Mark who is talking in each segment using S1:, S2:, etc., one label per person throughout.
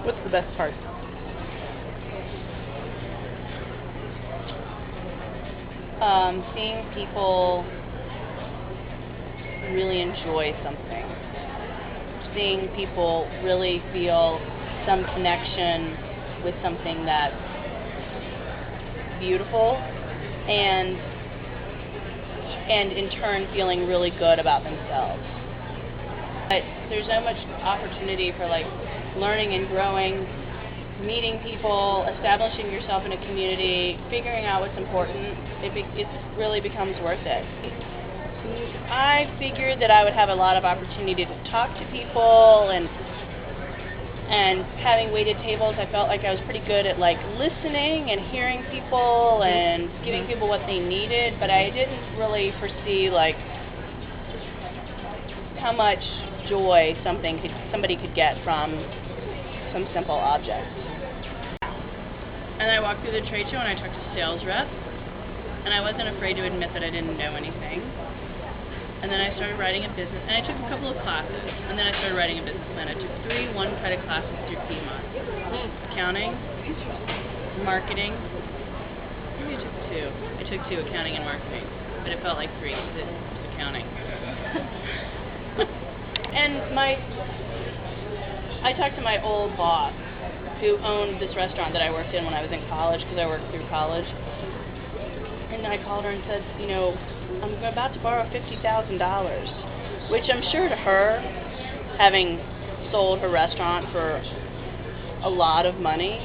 S1: What's the best part?
S2: Seeing people really enjoy something. Seeing people really feel some connection with something that's beautiful and in turn feeling really good about themselves. But there's so much opportunity for like learning and growing, meeting people, establishing yourself in a community, figuring out what's important. It really becomes worth it. I figured that I would have a lot of opportunity to talk to people, and having waited tables, I felt like I was pretty good at like listening and hearing people and giving people what they needed, but I didn't really foresee like how much joy somebody could get from some simple object. And I walked through the trade show and I talked to sales reps, and I wasn't afraid to admit that I didn't know anything. And then I started writing a business, and I took a couple of classes, and then I started writing a business plan. I took 3 one-credit classes through Piedmont. Accounting, marketing, maybe I took 2. I took 2, accounting and marketing, but it felt like 3 because it was accounting. And I talked to my old boss, who owned this restaurant that I worked in when I was in college, because I worked through college. And I called her and said, you know, I'm about to borrow $50,000, which I'm sure to her, having sold her restaurant for a lot of money,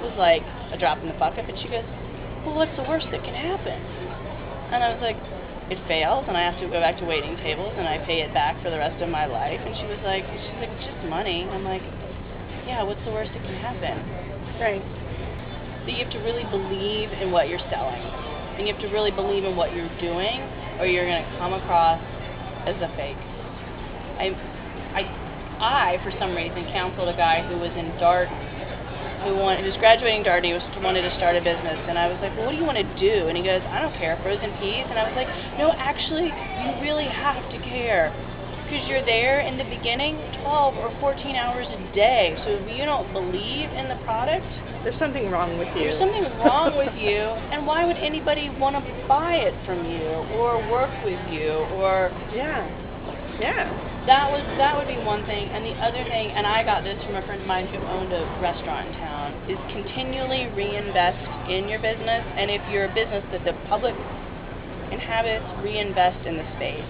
S2: was like a drop in the bucket. But she goes, well, what's the worst that can happen? And I was like, it fails, and I have to go back to waiting tables, and I pay it back for the rest of my life. And she's like, it's just money. I'm like, yeah, what's the worst that can happen?
S1: Right.
S2: So you have to really believe in what you're selling. And you have to really believe in what you're doing, or you're going to come across as a fake. I, for some reason, counseled a guy who was in Darden, who was graduating Darden. He wanted to start a business, and I was like, well, what do you want to do? And he goes, I don't care, frozen peas. And I was like, no, actually, you really have to care, because you're there in the beginning 12 or 14 hours a day. So if you don't believe in the product,
S1: there's something wrong with you.
S2: There's something wrong with you, and why would anybody want to buy it from you or work with you? Or
S1: yeah.
S2: That would be one thing, and the other thing, and I got this from a friend of mine who owned a restaurant in town, is continually reinvest in your business, and if you're a business that the public inhabits, reinvest in the space.